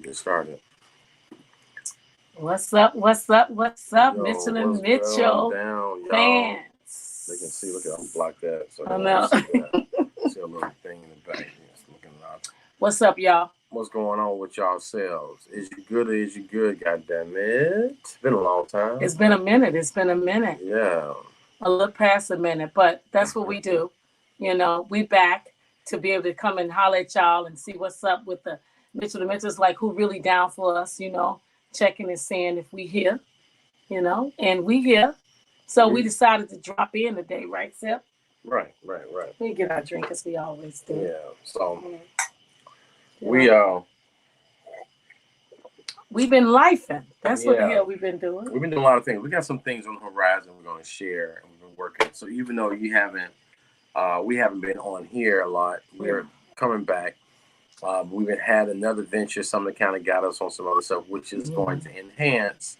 Get started. What's up? What's up? What's up, Yo, Mitchell and what's going Mitchell down, y'all? They can see. Look at fans? I'm block that so they I won't know. see that. See a little thing in the back. It's looking out. What's up, y'all? What's going on with y'all selves? Is you good or is you good? God damn it! It's been a long time. It's been a minute. It's been a minute. Yeah. A little past a minute, but that's what we do. We back to be able to come and holler at y'all and see what's up with the Mitchell and Mitchell's, like who really down for us, checking and seeing if we here, and we here. So we decided to drop in today, right, Sip? Right. We get our drink as we always do. Yeah. So Yeah. We've been lifing. That's what the hell we've been doing. We've been doing a lot of things. We got some things on the horizon we're going to share, and we've been working. So even though we haven't been on here a lot, we're coming back. We've had another venture, something that kind of got us on some other stuff, which is going to enhance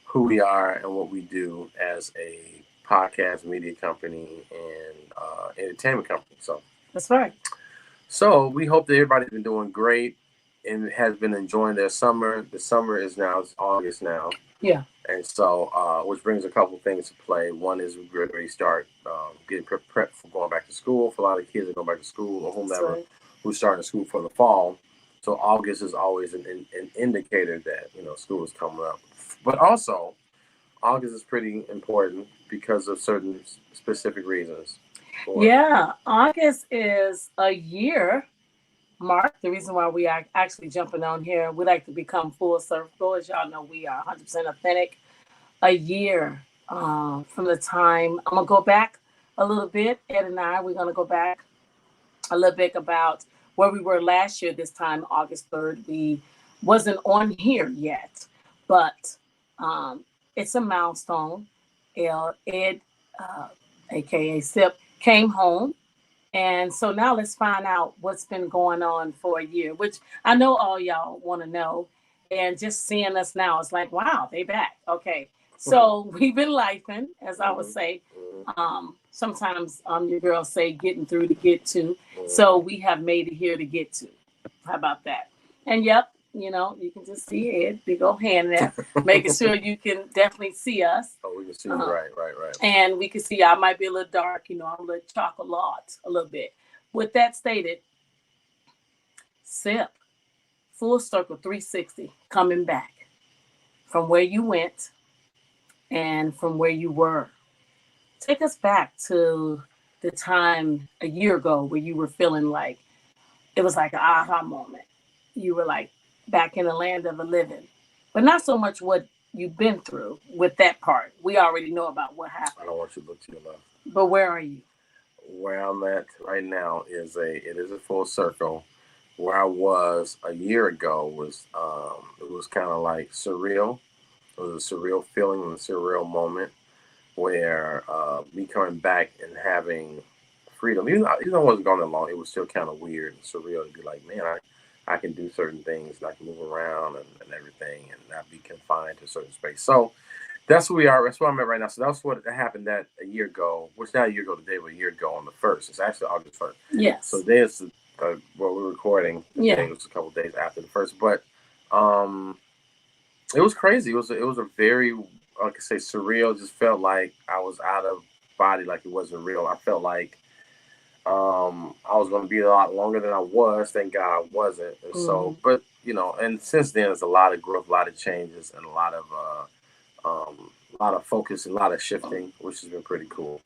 who we are and what we do as a podcast media company and entertainment company. So that's right. So we hope that everybody's been doing great and has been enjoying their summer. The summer is now, it's August now. Yeah. And so, which brings a couple things to play. One is we're ready to start getting prepped for going back to school. For a lot of kids that go back to school or whomever who's starting school for the fall. So August is always an indicator that, school is coming up. But also, August is pretty important because of certain specific reasons. Yeah, August is a year mark. The reason why we are actually jumping on here, we like to become full circle. As y'all know, we are 100% authentic. A year from the time, I'm going to go back a little bit. Ed and I, we're going to go back a little bit about where we were last year, this time, August 3rd. We wasn't on here yet, but it's a milestone. Ed, aka Sip, came home. And so now let's find out what's been going on for a year, which I know all y'all want to know. And just seeing us now, it's like, wow, they back. Okay. So we've been lifing, as I would say. Sometimes your girls say getting through to get to. So we have made it here to get to. How about that? And yep, you can just see Ed, big old hand there, making sure you can definitely see us. Oh, we can see you, right. And we can see I might be a little dark, I'm a little chocolate a little bit. With that stated, Sip, full circle 360, coming back from where you went and from where you were. Take us back to the time a year ago where you were feeling like it was like an aha moment. You were like back in the land of the living, but not so much what you've been through with that part. We already know about what happened. I don't want you to look to your left. But where are you? Where I'm at right now is a full circle. Where I was a year ago was it was kind of like surreal. It was a surreal feeling and a surreal moment where me coming back and having freedom. Even though I wasn't gone that long, it was still kind of weird and surreal to be like, man, I can do certain things and I can move around and everything and not be confined to a certain space. So that's where we are. That's where I'm at right now. So that's what happened that a year ago, which not a year ago today, but a year ago on the 1st. It's actually August 1st. Yes. So today is what we're recording. Today it was a couple of days after the 1st. But it was crazy. It was a very, like I say, surreal. It just felt like I was out of body, like it wasn't real. I felt like I was going to be a lot longer than I was. Thank God I wasn't. And so, but and since then, there's a lot of growth, a lot of changes, and a lot of focus, and a lot of shifting, which has been pretty cool.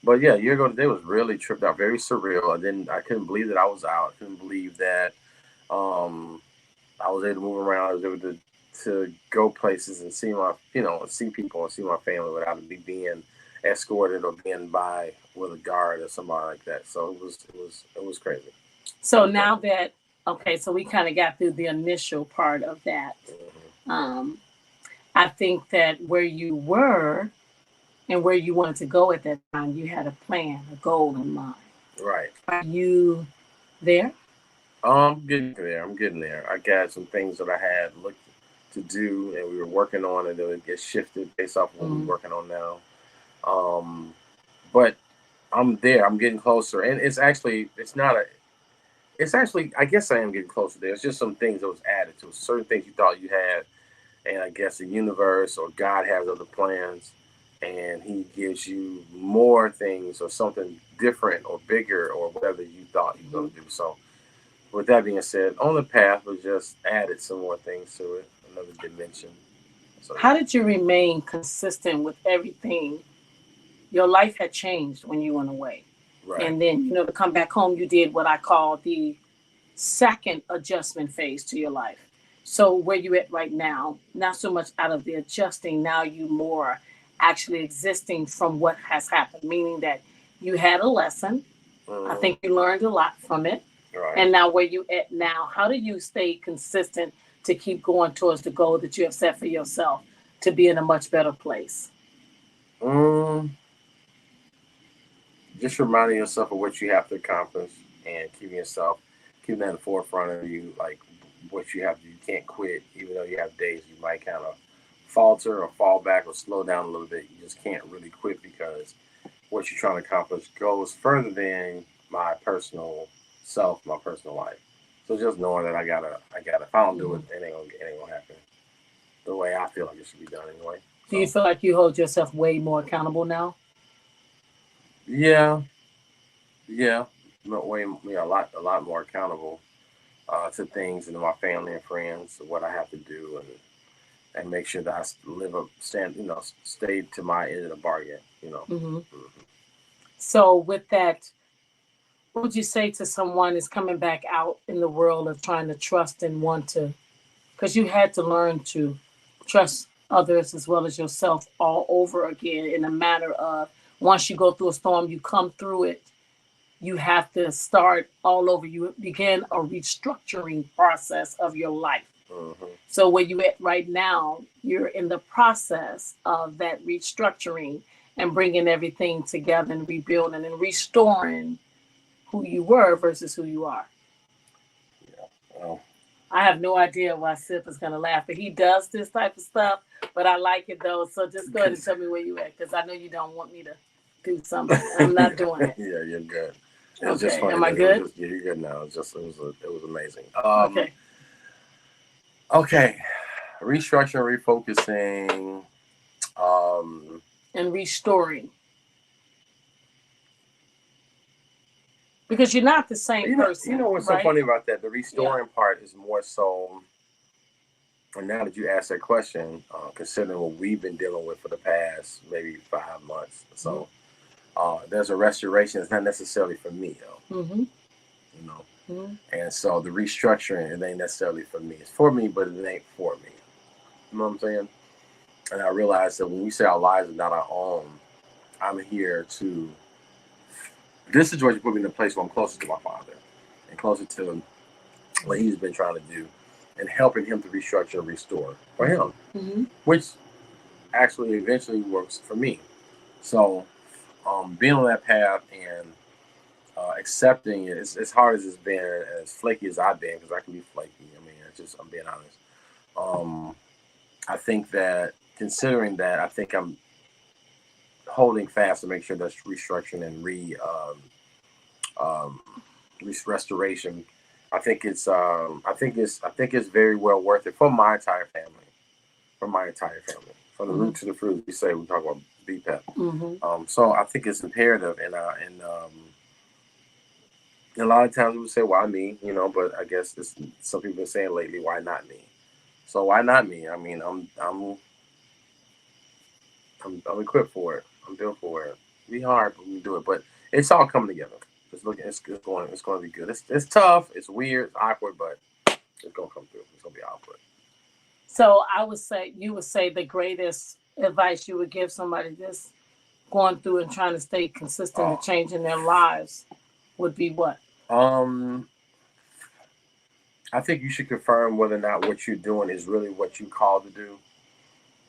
But yeah, a year ago today was really tripped out, very surreal. I couldn't believe that I was out. I couldn't believe that I was able to move around. I was able to go places and see see people and see my family without me being escorted or being by with a guard or somebody like that. So it was crazy. So now that so we kind of got through the initial part of that. I think that where you were and where you wanted to go at that time, you had a plan, a goal in mind. Right. Are you there? I'm getting there. I got some things that I had looked to do and we were working on, and then it gets shifted based off of what we're working on now. But I'm there. I'm getting closer, and it's It's actually, I guess I am getting closer there. It's just some things that was added to it. Certain things you thought you had, and I guess the universe or God has other plans, and He gives you more things or something different or bigger or whatever you thought you were Mhm. going to do. So, with that being said, on the path was just added some more things to it, another dimension. So How yeah, did you remain consistent with everything? Your life had changed when you went away. right. And then, to come back home, you did what I call the second adjustment phase to your life. So where you at right now, not so much out of the adjusting, now you more actually existing from what has happened, meaning that you had a lesson. I Hmm. think you learned a lot from it. Right. And now where you at now, how do you stay consistent to keep going towards the goal that you have set for yourself to be in a much better place? Mm, just reminding yourself of what you have to accomplish and keeping that in the forefront of you, like what you have to, you can't quit, even though you have days you might kind of falter or fall back or slow down a little bit. You just can't really quit because what you're trying to accomplish goes further than my personal self, my personal life. So just knowing that I gotta, if I don't do it, Mhm. it ain't gonna happen the way I feel like it should be done anyway. Do you So feel like you hold yourself way more accountable now? yeah, yeah, way, yeah, a lot more accountable to things and to my family and friends, what I have to do, and make sure that I live up, stay to my end of the bargain. Hmm. Mhm. So, with that, what would you say to someone who's coming back out in the world of trying to trust and want to? Because you had to learn to trust others as well as yourself all over again in a matter of once you go through a storm, you come through it, you have to start all over. You begin a restructuring process of your life. Mhm. So where you at right now, you're in the process of that restructuring and bringing everything together and rebuilding and restoring who you were versus who you are. Yeah. Well, I have no idea why Sip is gonna laugh, but he does this type of stuff. But I like it though. So just go ahead and cause tell me where you at, because I know you don't want me to do something. I'm not doing it. yeah, you're good. It was just Okay, funny am I that it was good? just, yeah, you're good now. It was amazing. Okay. Okay, restructuring, refocusing. Um, And restoring, because you're not the same you know person, what's so right? funny about that? The Yeah. restoring part is more so. And now that you asked that question, considering what we've been dealing with for the past maybe 5 months, Mm-hmm. so there's a restoration. It's not necessarily for me though, Mm-hmm. you know. Mm-hmm. And so the restructuring, it ain't necessarily for me. It's for me, but it ain't for me. You know what I'm saying? And I realized that when we say our lives are not our own, I'm here to. This situation put me in a place where I'm closer to my father and closer to what he's been trying to do, and helping him to restructure and restore for him, Mm-hmm. which actually eventually works for me. So being on that path and accepting it, as hard as it's been, as flaky as I've been, because I can be flaky. I mean, I'm being honest. Um, I think that considering that, I think I'm holding fast to make sure that's restructuring and um, restoration. I think it's very well worth it for my entire family. For my entire family, from the Mm-hmm. root to the fruit. We talk about BPEP. Mm-hmm. So I think it's imperative, and a lot of times we would say, "Why me?" But I guess some people have been saying lately, "Why not me?" So why not me? I mean, I'm equipped for it. I'm built for it. Be hard, but we can do it. But it's all coming together. It's going to be good. It's tough. It's weird. It's awkward, but it's going to come through. It's going to be output. So I would say you would say the greatest advice you would give somebody just going through and trying to stay consistent and Oh, changing their lives would be what? um, I think you should confirm whether or not what you're doing is really what you called to do.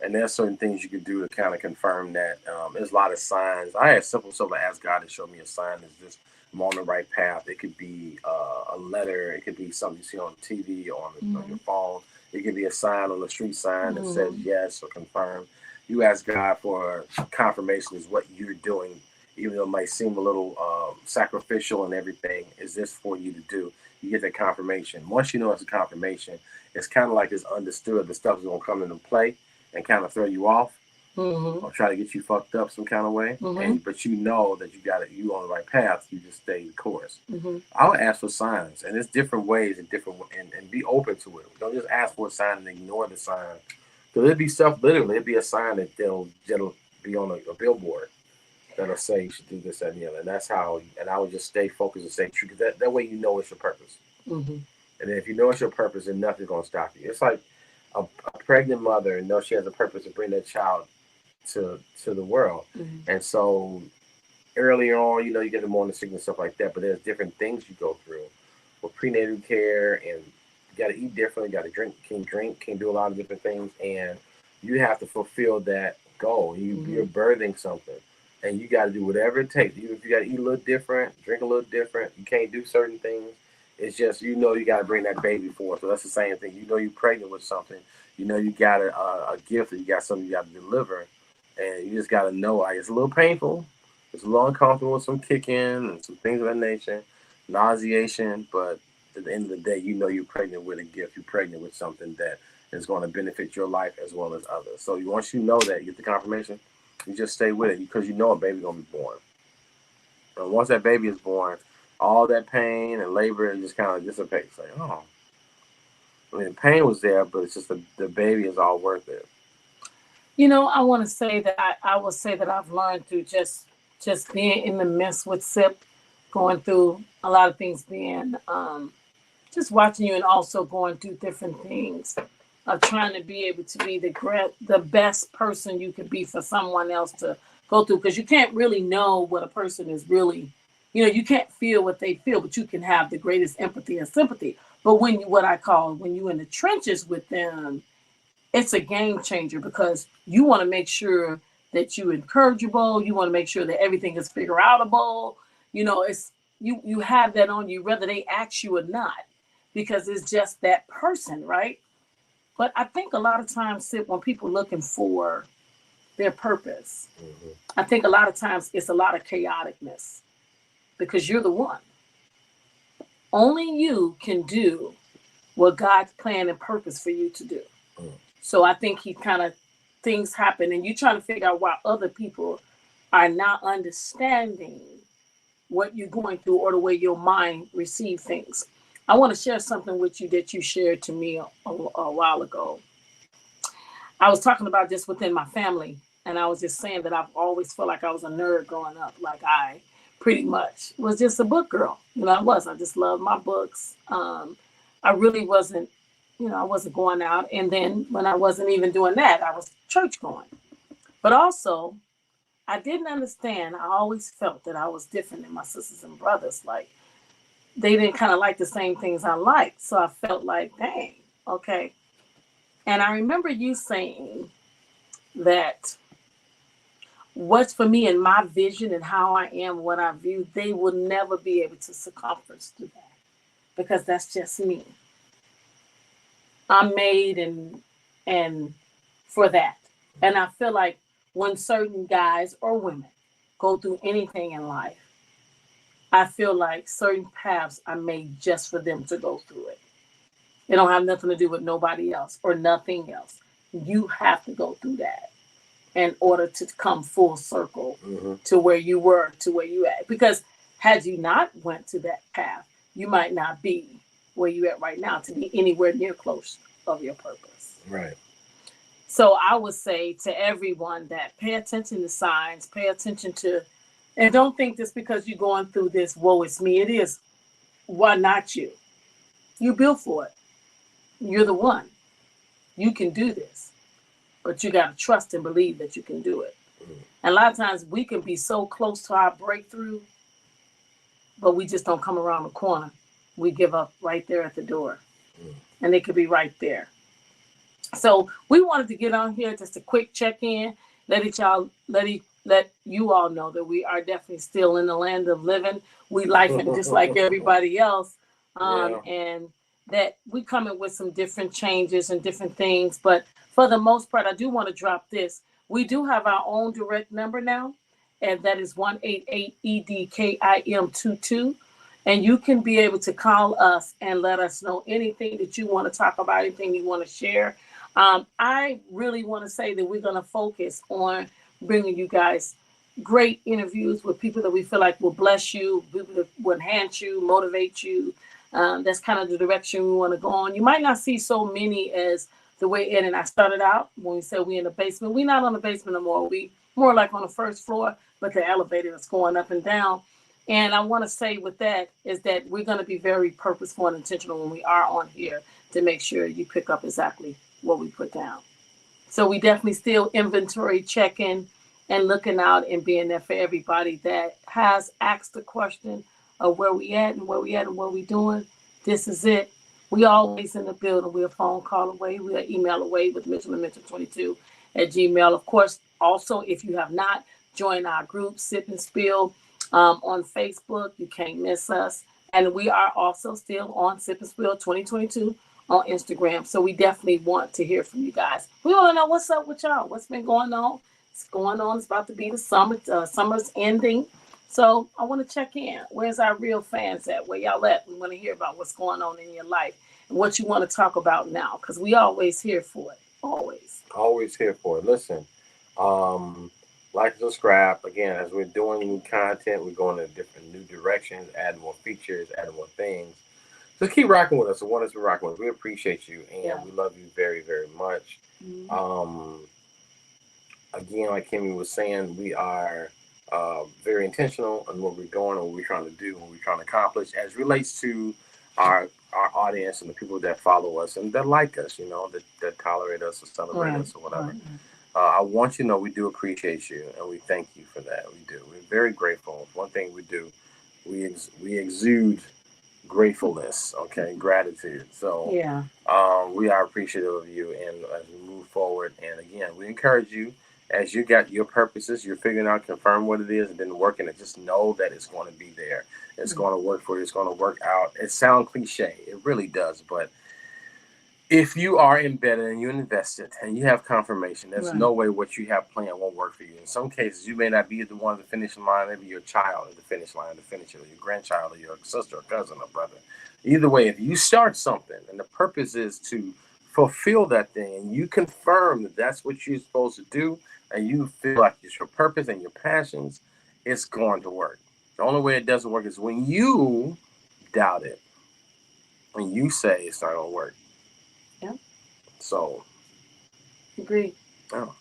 And there's certain things you can do to kind of confirm that. There's a lot of signs. I had simple stuff like ask God to show me a sign is this I'm on the right path. It could be a letter. It could be something you see on TV or on Mm-hmm. your phone. It could be a sign on the street sign that says Mm-hmm. yes or confirm. You ask God for confirmation is what you're doing, even though it might seem a little sacrificial and everything. Is this for you to do? you get that confirmation. Once you know it's a confirmation, it's kind of like it's understood the stuff is gonna come into play and kind of throw you off Mm-hmm. or try to get you fucked up some kind of way. Mm-hmm. And but you know that you got it, you on the right path. You just stay the course. Mm-hmm. I would ask for signs, and it's different ways and and be open to it. Don't just ask for a sign and ignore the sign. Because it'd be stuff literally, it'd be a sign that that'll be on a billboard that'll say you should do this that, and the other. And that's how. And I would just stay focused and stay true. Because that way you know it's your purpose. Mm-hmm. And then if you know it's your purpose, then nothing's gonna stop you. It's like a pregnant mother and knows she has a purpose to bring that child to the world. Mm-hmm. And so earlier on, you get the morning sickness stuff like that. But there's different things you go through with prenatal care, and you got to eat different. You got to drink, can't do a lot of different things, and you have to fulfill that goal. You're birthing something, and you got to do whatever it takes. Even if you got to eat a little different, drink a little different, you can't do certain things. It's just you got to bring that baby forth. So that's the same thing. You're pregnant with something. You got a gift, or you got something you got to deliver, and you just got to know. Like, it's a little painful, it's a little uncomfortable with some kicking and some things of that nature, nauseation, but at the end of the day, you're pregnant with a gift. You're pregnant with something that is going to benefit your life as well as others. So once you know that, you get the confirmation, you just stay with it because you know a baby's going to be born. And once that baby is born, all that pain and labor just kind of dissipates. Like, oh, I mean, the pain was there, but it's just the baby is all worth it. I want to say that I will say that I've learned through just being in the midst with SIP, going through a lot of things, being just watching you, and also going through different things of trying to be able to be the best person you could be for someone else to go through, because you can't really know what a person is really, you can't feel what they feel, but you can have the greatest empathy and sympathy. But when you in the trenches with them, it's a game changer, because you want to make sure that you encourageable. You want to make sure that everything is figure outable. It's you have that on you, whether they ask you or not, because it's just that person, right? But I think a lot of times, when people looking for their purpose, Mm-hmm. I think a lot of times it's a lot of chaoticness, because you're the one. Only you can do what God's plan and purpose for you to do. Mm. So I think he kind of things happen, and you trying to figure out why other people are not understanding what you're going through or the way your mind receive things. I want to share something with you that you shared to me a while ago. I was talking about just within my family, and I was just saying that I've always felt like I was a nerd growing up. Like, I pretty much was just a book girl. I just loved my books. I really wasn't, I wasn't going out. And then when I wasn't even doing that, I was church going. But also, I didn't understand. I always felt that I was different than my sisters and brothers. Like, they didn't kind of like the same things I liked. So I felt like, dang, okay. And I remember you saying that what's for me and my vision and how I am, what I view, they will never be able to circumference to that, because that's just me. I'm made and for that. And I feel like when certain guys or women go through anything in life, I feel like certain paths are made just for them to go through it. It don't have nothing to do with nobody else or nothing else. You have to go through that in order to come full circle Mm-hmm. to where you were, to where you at. Because had you not went to that path, you might not be where you at right now to be anywhere near close of your purpose. Right. So I would say to everyone that pay attention to signs, pay attention to, and don't think just because you're going through this, woe is me. It is, why not you? You built for it. You're the one. You can do this. But you got to trust and believe that you can do it. Mm. And a lot of times we can be so close to our breakthrough, but we just don't come around the corner. We give up right there at the door. Mm. And it could be right there. So we wanted to get on here, just a quick check-in, let you all know that we are definitely still in the land of living. We life and just like everybody else. Yeah. And that we coming with some different changes and different things. But for the most part, I do want to drop this. We do have our own direct number now, and that is 188-EDKIM22. And you can be able to call us and let us know anything that you want to talk about, anything you want to share. I really want to say that we're going to focus on bringing you guys great interviews with people that we feel like will bless you, people that will enhance you, motivate you. That's kind of the direction we want to go on. You might not see so many as the way Ed and I started out when we said we in the basement. We're not on the basement no more. We more like on the first floor, but the elevator is going up and down. And I want to say with that is that we're going to be very purposeful and intentional when we are on here to make sure you pick up exactly what we put down. So we definitely still inventory checking and looking out and being there for everybody that has asked the question of where we at and where we at and what we doing. This is it. We always in the building. We're a phone call away. We're an email away with Mitchell and Mitchell 22 at Gmail. Of course, also, if you have not joined our group, Sip and Spill, on Facebook, you can't miss us. And we are also still on Sip and Spill 2022 on Instagram. So we definitely want to hear from you guys. We want to know what's up with y'all. What's been going on? It's going on. It's about to be the summer. Summer's ending. So I want to check in. Where's our real fans at? Where y'all at? We want to hear about what's going on in your life and what you want to talk about now, because we always here for it. Always. Always here for it. Listen, like and subscribe. Again, as we're doing new content, we're going in different new directions, adding more features, adding more things. Just keep rocking with us. The one that's been rocking with us. We appreciate you, and we love you very, very much. Mm-hmm. Again, like Kimmy was saying, we are very intentional on what we're doing and what we're trying to do, what we're trying to accomplish as relates to our audience and the people that follow us and that like us, that tolerate us or celebrate us or whatever. I want you to know we do appreciate you and we thank you for that. We do. We're very grateful. One thing we do, we exude gratefulness, gratitude. So we are appreciative of you, and as we move forward, and again, we encourage you as you got your purposes, you're figuring out, confirm what it is, and then working it. Just know that it's going to be there. It's going to work for you. It's going to work out. It sounds cliche. It really does. But if you are embedded and you invested and you have confirmation, there's no way what you have planned won't work for you. In some cases, you may not be the one at the finishing line. Maybe your child at the finish line, the finisher, or your grandchild, or your sister, or cousin, or brother. Either way, if you start something and the purpose is to fulfill that thing and you confirm that that's what you're supposed to do, and you feel like it's your purpose and your passions, it's going to work. The only way it doesn't work is when you doubt it, when you say it's not going to work. Yeah. So. Agree. Oh.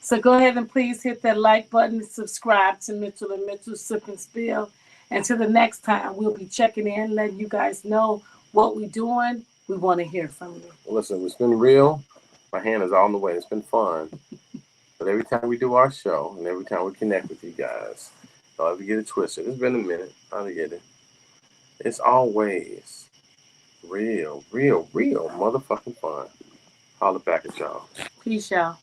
So go ahead and please hit that like button, subscribe to Mitchell and Mitchell Sip and Spill. Until the next time, we'll be checking in, letting you guys know what we're doing. We want to hear from you. Well, listen, it's been real. My hand is all in the way. It's been fun. But every time we do our show and every time we connect with you guys, don't ever get it twisted. It's been a minute. I get it. It's always real motherfucking fun. Holla back at y'all. Peace, y'all.